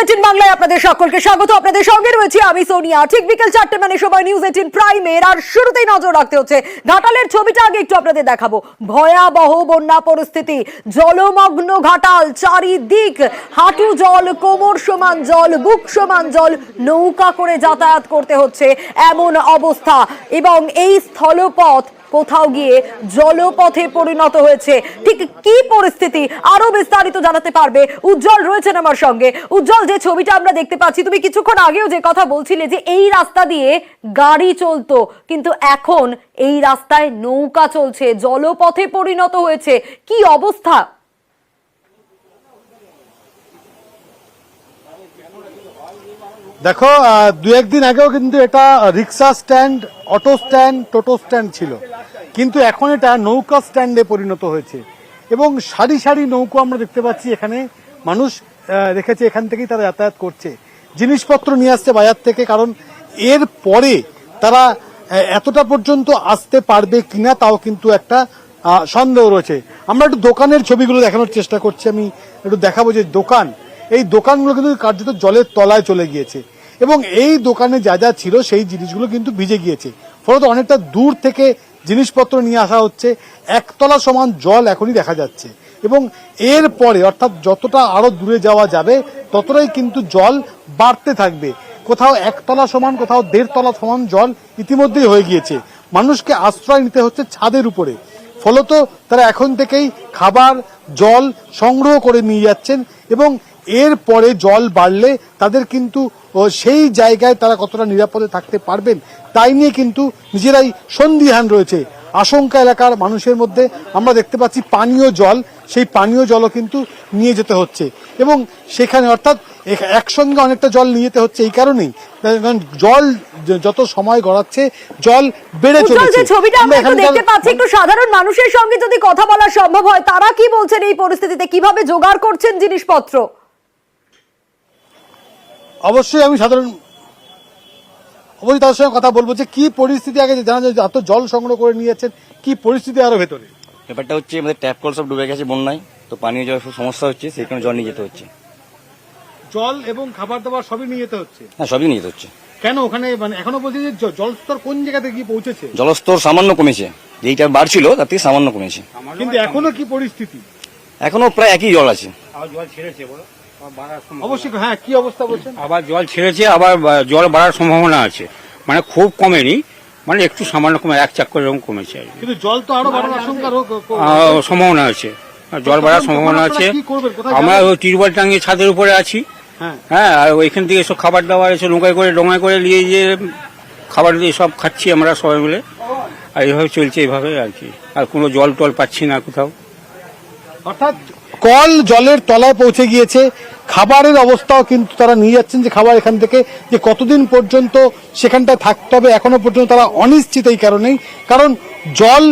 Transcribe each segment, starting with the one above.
18 বাংলায় আপনাদের সকলকে স্বাগত। আপনাদের সঙ্গে রয়েছে আমি সোনিয়া। ঠিক বিকেল 4টে মানে সময় নিউজ 18 প্রাইমের। আর শুরুতেই নজর রাখতে হচ্ছে ঘাটালের ছবিটা আগে একটু আপনাদের দেখাবো। ভয়াবহ বন্যা পরিস্থিতি, জলমগ্ন ঘাটাল, চারিদিক হাঁটু জল, কোমর সমান জল, বুক সমান জল, নৌকা করে যাতায়াত করতে হচ্ছে এমন অবস্থা। এবং এই স্থলপথ কোথাও গিয়ে জলপথে পরিণত হয়েছে। ঠিক কি পরিস্থিতি আরো বিস্তারিত জানাতে পারবে উজ্জ্বল রয়েছেন আমার সঙ্গে। উজ্জ্বল, যে ছবিটা আমরা দেখতে পাচ্ছি, তুমি কিছুক্ষণ আগেও যে কথা বলছিলে যে এই রাস্তা দিয়ে গাড়ি চলতো, কিন্তু এখন এই রাস্তায় নৌকা চলছে, জলপথে পরিণত হয়েছে। কি অবস্থা? দেখো, দু একদিন আগেও কিন্তু এটা রিক্সা স্ট্যান্ড, অটো স্ট্যান্ড, টোটো স্ট্যান্ড ছিল, কিন্তু এখন এটা নৌকা স্ট্যান্ডে পরিণত হয়েছে। এবং সারি সারি নৌকো আমরা দেখতে পাচ্ছি, এখানে মানুষ রেখেছে, এখান থেকেই তারা যাতায়াত করছে, জিনিসপত্র নিয়ে আসছে বাজার থেকে। কারণ এর পরে তারা এতটা পর্যন্ত আসতে পারবে কিনা তাও কিন্তু একটা সন্দেহ রয়েছে। আমরা একটু দোকানের ছবিগুলো দেখানোর চেষ্টা করছি, আমি একটু দেখাবো যে দোকান, এই দোকানগুলো কিন্তু কার্যত জলের তলায় চলে গিয়েছে এবং এই দোকানে যা যা ছিল সেই জিনিসগুলো কিন্তু ভিজে গিয়েছে। ফলত অনেকটা দূর থেকে জিনিসপত্র নিয়ে আসা হচ্ছে, একতলা সমান জল এখনই দেখা যাচ্ছে। এবং এর পরে অর্থাৎ যতটা আরো দূরে যাওয়া যাবে ততটাই কিন্তু জল বাড়তে থাকবে। কোথাও একতলা সমান, কোথাও 1.5 তলা সমান জল ইতিমধ্যেই হয়ে গিয়েছে। মানুষকে আশ্রয় নিতে হচ্ছে ছাদের উপরে। ফলত তারা এখন থেকেই খাবার জল সংগ্রহ করে নিয়ে যাচ্ছেন এবং এর পরে জল বাড়লে তাদের কিন্তু সেই জায়গায় তারা কতটা নিরাপদে থাকতে পারবেন তাই নিয়ে কিন্তু নিজেরাই সন্দিহান রয়েছে। আশঙ্কা এলাকার মানুষের মধ্যে আমরা দেখতে পাচ্ছি পানীয় জল, সেই পানীয় জলও কিন্তু নিয়ে যেতে হচ্ছে এবং সেখানে অর্থাৎ একসঙ্গে অনেকটা জল নিয়ে যেতে হচ্ছে এই কারণেই, কারণ জল যত সময় গড়াচ্ছে জল বেড়ে চলেছে। ছবিটা আমরা একটু দেখতে পাচ্ছি, একটু সাধারণ মানুষের সঙ্গে যদি কথা বলা সম্ভব হয়, তারা কি বলছেন এই পরিস্থিতিতে, কিভাবে জোগাড় করছেন জিনিসপত্র? অবশ্যই আমি তাদের সঙ্গে কথা বলবো যে কি পরিস্থিতি, আগে জানা যায় এত জল সংগ্রহ করে নিয়ে যাচ্ছেন, কি পরিস্থিতি আরো ভেতরে? ব্যাপারটা হচ্ছে আমাদের ট্যাপ কল সব ডুবে গেছে বন্যায়, তো পানীয় জল সমস্যা হচ্ছে, সেই কারণে জল নিয়ে যেতে হচ্ছে। জল এবং খাবার দাবার সবই নিয়ে যেতে হচ্ছে? হ্যাঁ, সবই নিয়ে যেতে হচ্ছে। কেন ওখানে মানে এখনো বলছে যে জলস্তর কোন জায়গাতে গিয়ে পৌঁছেছে? জলস্তর সামান্য কমেছে, যেইটা বাড়ছিল তার থেকে সামান্য কমেছে, কিন্তু এখনো কি পরিস্থিতি? এখনো প্রায় একই জল আছে। জল ছেড়েছে বলো, অবশ্যই। হ্যাঁ, কি অবস্থা বলছেন? আবার জল ছেড়েছে, আবার জল বাড়ার সম্ভাবনা আছে, মানে খুব কমেনি, মানে একটু সামান্য কমে, এক চাক করে এরকম কমেছে। কিন্তু জল তো আরো বাড়ার আশঙ্কা সম্ভাবনা আছে, জল বাড়ার সম্ভাবনা আছে। আমরা ওই টিউবওয়েল টাঙিয়ে ছাদের উপরে আছি, হ্যাঁ, আর ওইখান থেকে সব খাবার দাবার এসে নৌকায় করে ডোঙায় করে নিয়ে যে খাবার দিয়ে সব খাচ্ছি আমরা সবাই মিলে, আর এইভাবে চলছে, এইভাবে আর কি। আর কোনো জল টল পাচ্ছি না কোথাও। অর্থাৎ কল জলের তলায় পৌঁছে গিয়েছে। খাবারের অবস্থাও কিন্তু তারা নিয়ে যাচ্ছেন, যে খাবার এখান থেকে যে কতদিন পর্যন্ত সেখানটায় থাকতে হবে এখনো পর্যন্ত তারা অনিশ্চিত এই কারণেই, কারণ জল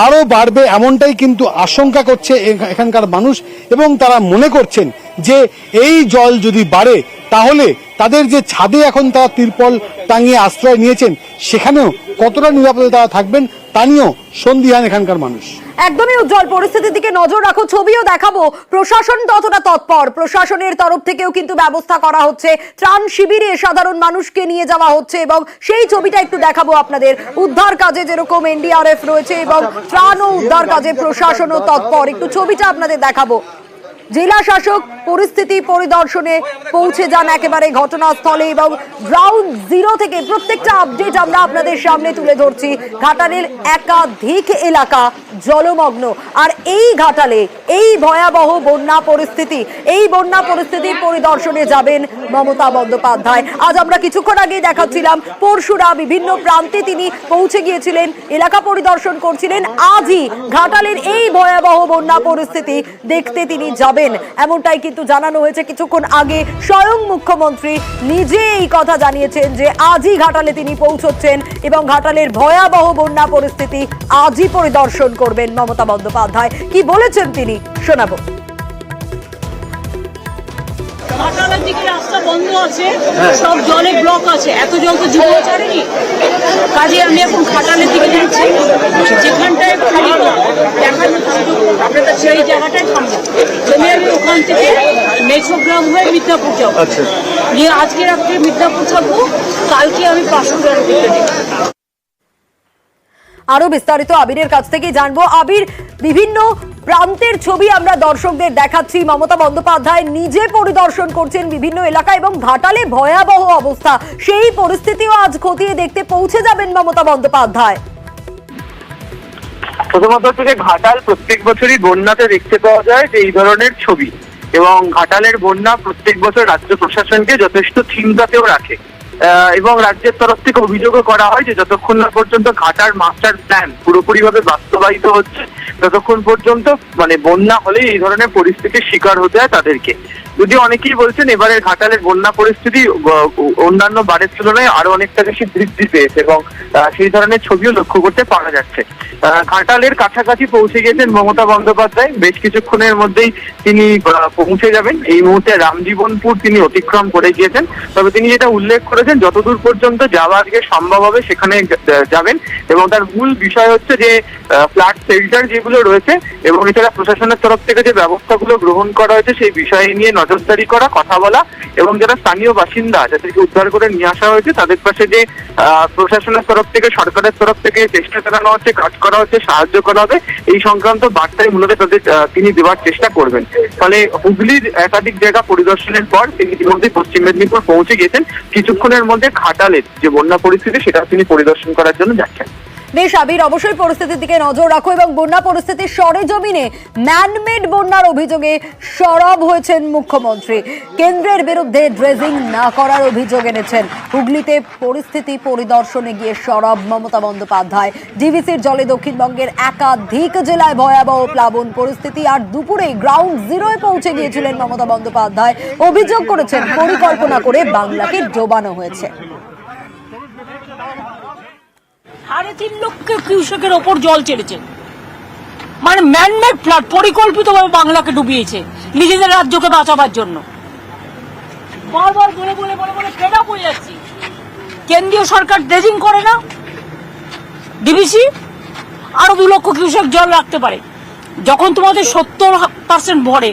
আরো বাড়বে এমনটাই কিন্তু আশঙ্কা করছে এখানকার মানুষ এবং তারা মনে করছেন যে এই জল যদি বাড়ে তাহলে তাদের যে ছাদে এখন তারা তিরপল টাঙিয়ে আশ্রয় নিয়েছেন সেখানেও কতটা নিরাপদে তারা থাকবেন তা নিয়েও সন্দিহান এখানকার মানুষ। একদমই উজ্জ্বল, পরিস্থিতির দিকে নজর রাখো, ছবিও দেখাবো। প্রশাসন ততটা তৎপর, প্রশাসনের তরফ থেকেও কিন্তু ব্যবস্থা করা হচ্ছে, ত্রাণ শিবিরে সাধারণ মানুষকে নিয়ে যাওয়া হচ্ছে এবং সেই ছবিটা একটু দেখাবো আপনাদের। উদ্ধার কাজে যেরকম এনডিআরএফ রয়েছে এবং ত্রাণ ও উদ্ধার কাজে প্রশাসনও তৎপর, একটু ছবিটা আপনাদের দেখাবো। জেলা শাসক পরিস্থিতি পরিদর্শনে পৌঁছে যান একেবারে ঘটনাস্থলে এবং গ্রাউন্ড জিরো থেকে প্রত্যেকটা আপডেট আমরা আপনাদের সামনে তুলে ধরছি। ঘাটালের একাধিক এলাকা জলমগ্ন, আর এই ঘাটালে এই ভয়াবহ বন্যা পরিস্থিতির পরিদর্শনে যাবেন মমতা বন্দ্যোপাধ্যায়। আজ আমরা কিছুক্ষণ আগে দেখাচ্ছিলাম পরশুরা বিভিন্ন প্রান্তে তিনি পৌঁছে গিয়েছিলেন, এলাকা পরিদর্শন করছিলেন। আজই ঘাটালের এই ভয়াবহ বন্যা পরিস্থিতি দেখতে তিনি যাবেন, এমনটাই কিন্তু জানানো হয়েছে কিছুক্ষণ আগে। স্বয়ং মুখ্যমন্ত্রী নিজে এই কথা জানিয়েছেন যে আজই ঘাটালে তিনি পৌঁছচ্ছেন এবং ঘাটালের ভয়াবহ বন্যা পরিস্থিতি আজই পরিদর্শন করবেন মমতা বন্দ্যোপাধ্যায়। কি বলেছেন তিনি শোনাবো। ঘাটালের দিকে রাস্তা বন্ধ আছে, সব জলে ব্লক আছে, এত জল তো জীবন ছাড়েনি। কাজে আমি এখন ঘাটালের দিকে যাচ্ছি, যেখানটায় খালি দেখার মতো সুযোগ সেই জায়গাটায় থামবো। আমি ওখান থেকে মেছোগ্রাম হয়ে মিদনাপুর যাবো, নিয়ে আজকে রাত্রে মিদনাপুর থাকবো, কালকে আমি পাঁশকুড়ার দিকে যাবো। আরো বিস্তারিত আবিরের কাছ থেকে জানবো। আবির, বিভিন্ন প্রান্তের ছবি আমরা দর্শকদের দেখাচ্ছি। মমতা বন্দ্যোপাধ্যায় নিজে পরিদর্শন করছেন বিভিন্ন এলাকা এবং ঘাটালে ভয়াবহ অবস্থা, সেই পরিস্থিতিও আজ খতিয়ে দেখতে পৌঁছে যাবেন মমতা বন্দ্যোপাধ্যায়। প্রথমত থেকে ঘাটাল প্রত্যেক বছরই বন্যাতে দেখতে পাওয়া যায় যে এই ধরনের ছবি, এবং ঘাটালের বন্যা প্রত্যেক বছর রাজ্য প্রশাসনকে যথেষ্ট চিন্তাতেও রাখে, এবং রাজ্যের তরফ থেকে অভিযোগও করা হয় যে যতক্ষণ না পর্যন্ত ঘাটার মাস্টার প্ল্যান পুরোপুরিভাবে বাস্তবায়িত হচ্ছে ততক্ষণ পর্যন্ত মানে বন্যা হলে এই ধরনের পরিস্থিতির শিকার হতে হয় তাদেরকে। যদি অনেকেই বলছেন এবারের ঘাটালের বন্যা পরিস্থিতি অন্যান্য বারের তুলনায় আরো অনেকটা বেশি বৃদ্ধি পেয়েছে, এবং সেই ধরনের ছবিও লক্ষ্য করতে পারা যাচ্ছে। ঘাটালের কাছাকাছি পৌঁছে গেছেন মমতা বন্দ্যোপাধ্যায়, বেশ কিছুক্ষণের মধ্যেই তিনি পৌঁছে যাবেন। এই মুহূর্তে রামজীবনপুর তিনি অতিক্রম করে গিয়েছেন, তবে তিনি যেটা উল্লেখ করেছেন যতদূর পর্যন্ত যাওয়া আজকে সম্ভব হবে সেখানে যাবেন, এবং তার মূল বিষয় হচ্ছে যে ফ্লাড শেল্টার যেগুলো রয়েছে এবং এছাড়া প্রশাসনের তরফ থেকে যে ব্যবস্থাগুলো গ্রহণ করা হয়েছে সেই বিষয় নিয়ে নজরদারি করা, কথা বলা, এবং যারা স্থানীয় বাসিন্দা যাদেরকে উদ্ধার করে নিয়ে আসা হয়েছে তাদের পাশে যে প্রশাসনের তরফ থেকে সরকারের তরফ থেকে চেষ্টা চালানো হচ্ছে, কাজ করা হচ্ছে, সাহায্য করা হবে, এই সংক্রান্ত বার্তাই মূলত তাদের তিনি দেওয়ার চেষ্টা করবেন। ফলে হুগলির একাধিক জায়গা পরিদর্শনের পর তিনি ইতিমধ্যে পশ্চিম মেদিনীপুর পৌঁছে গেছেন। কিছুক্ষণের মধ্যে ঘাটালের যে বন্যা পরিস্থিতি সেটা তিনি পরিদর্শন করার জন্য যাচ্ছেন। বেশ আবির, অবশ্যই পরিস্থিতির দিকে নজর রাখো এবং বন্যা পরিস্থিতির সরেজমিনে ম্যানমেড বন্যার অভিযোগে সরব হয়েছেন মুখ্যমন্ত্রী। কেন্দ্রের বিরুদ্ধে ড্রেজিং না করার অভিযোগ এনেছেন। হুগলিতে পরিস্থিতি পরিদর্শনে গিয়ে সরব মমতা বন্দ্যোপাধ্যায়। ডিভিসির জলে দক্ষিণবঙ্গের একাধিক জেলায় ভয়াবহ প্লাবন পরিস্থিতি, আর দুপুরে গ্রাউন্ড জিরোয় পৌঁছে গিয়েছিলেন মমতা বন্দ্যোপাধ্যায়। অভিযোগ করেছেন পরিকল্পনা করে বাংলাকে ডোবানো হয়েছে। 3.5 লক্ষ কিউসেকের ওপর জল ছেড়েছে, মানে ম্যানমেড ফ্লাড, পরিকল্পিতভাবে বাংলাকে ডুবিয়েছে নিজেদের রাজ্যকে বাঁচাবার জন্য। বারবার বলে বলে বলে বলে ফেড আপ হয়ে যাচ্ছি। কেন্দ্রীয় সরকার ড্রেজিং করে না, ডিভিসি আরো 2 লক্ষ কিউসেক জল রাখতে পারে। যখন তোমাদের 70% ভরে,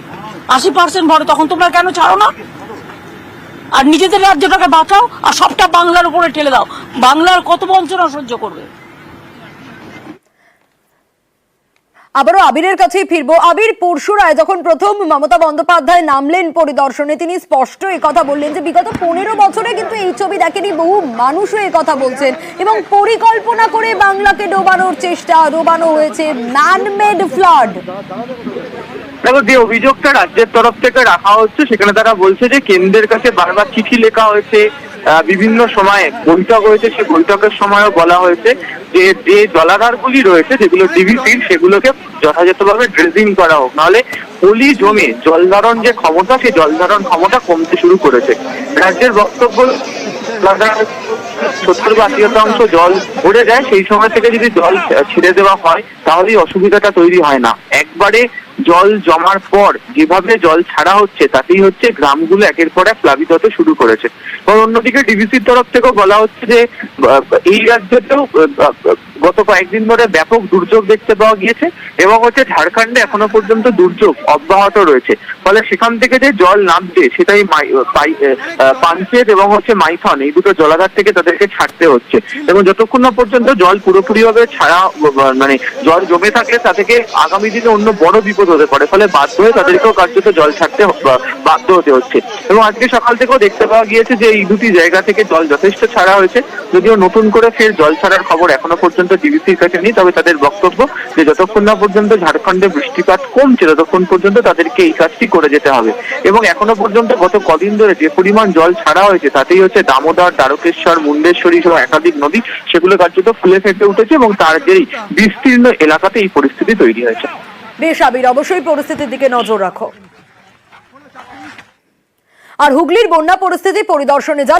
80% ভরে, তখন তোমরা কেন ছাড়ো না? আর নিজেদের রাজ্যটাকে বাঁচাও, আর সবটা বাংলার উপরে ঠেলে দাও। বাংলার কত বঞ্চনা সহ্য করবে? আবারও আবিরের কাছেই ফিরবো। আবির, পরশুরায় যখন প্রথম মমতা বন্দ্যোপাধ্যায় নামলেন পরিদর্শনে, তিনি স্পষ্ট এই কথা বললেন যে বিগত 15 বছরে কিন্তু এই ছবি দেখেনি, বহু মানুষও এই কথা বলছেন, এবং পরিকল্পনা করে বাংলাকে ডোবানোর চেষ্টা, ডোবানো হয়েছে, ম্যানমেড ফ্লাড। দেখো, যে অভিযোগটা রাজ্যের তরফ থেকে রাখা হচ্ছে সেখানে তারা বলছে যে কেন্দ্রের কাছে বারবার চিঠি লেখা হয়েছে, বিভিন্ন সময়ে বৈঠক হয়েছে, সেই বৈঠকের সময়ও বলা হয়েছে যে যে জলাধারগুলি রয়েছে যেগুলো ডিভিসির সেগুলোকে যথাযথভাবে ড্রেজিং করা হোক, নাহলে পলি জমে জল ধারণ যে ক্ষমতা সেই জল ধারণ ক্ষমতা কমতে শুরু করেছে। রাজ্যের বক্তব্য 70-80% জল ভরে যায়, সেই সময় থেকে যদি জল ছেড়ে দেওয়া হয় তাহলেই অসুবিধাটা তৈরি হয় না। একবারে জল জমার পর যেভাবে জল ছাড়া হচ্ছে তাতেই হচ্ছে গ্রামগুলো একের পর এক প্লাবিত হতে শুরু করেছে। এবং অন্যদিকে ডিভিসির তরফ থেকেও বলা হচ্ছে যে এই রাজ্যতেও গত কয়েকদিন ধরে ব্যাপক দুর্যোগ দেখতে পাওয়া গিয়েছে, এবং হচ্ছে ঝাড়খণ্ডে এখনো পর্যন্ত দুর্যোগ অব্যাহত রয়েছে। ফলে সেখান থেকে যে জল নামছে সেটাই পাঞ্চেত এবং হচ্ছে মাইথন, এই দুটো জলাধার থেকে তাদেরকে ছাড়তে হচ্ছে। এবং যতক্ষণ না পর্যন্ত জল পুরোপুরিভাবে ছাড়া, মানে জল জমে থাকলে তা থেকে আগামী দিনে অন্য বড় বিপদ হতে পারে। ফলে বাধ্য হয়ে তাদেরকেও কার্যত জল ছাড়তে বাধ্য হতে হচ্ছে। এবং আজকে সকাল থেকেও দেখতে পাওয়া গিয়েছে যে এই দুটি জায়গা থেকে জল যথেষ্ট ছাড়া হয়েছে, যদিও নতুন করে ফের জল ছাড়ার খবর এখনো পর্যন্ত ডিভিসির কাছে নেই। তবে তাদের বক্তব্য যে যতক্ষণ না পর্যন্ত ঝাড়খণ্ডে বৃষ্টিপাত কমছে ততক্ষণ পর্যন্ত তাদেরকে এই কাজটি করে যেতে হবে। এবং এখনো পর্যন্ত গত কদিন ধরে যে পরিমাণ জল ছাড়া হয়েছে তাতেই হচ্ছে দামোদর, দ্বারকেশ্বর, মুন্ডেশ্বরী সহ একাধিক নদী সেগুলো কার্যত ফুলে ফেটে উঠেছে, এবং তার যেই বিস্তীর্ণ এলাকাতে এই পরিস্থিতি তৈরি হয়েছে। বেশ আবির, অবশ্যই পরিস্থিতির দিকে নজর রাখো। আর হুগলির বন্যা পরিস্থিতি পরিদর্শনে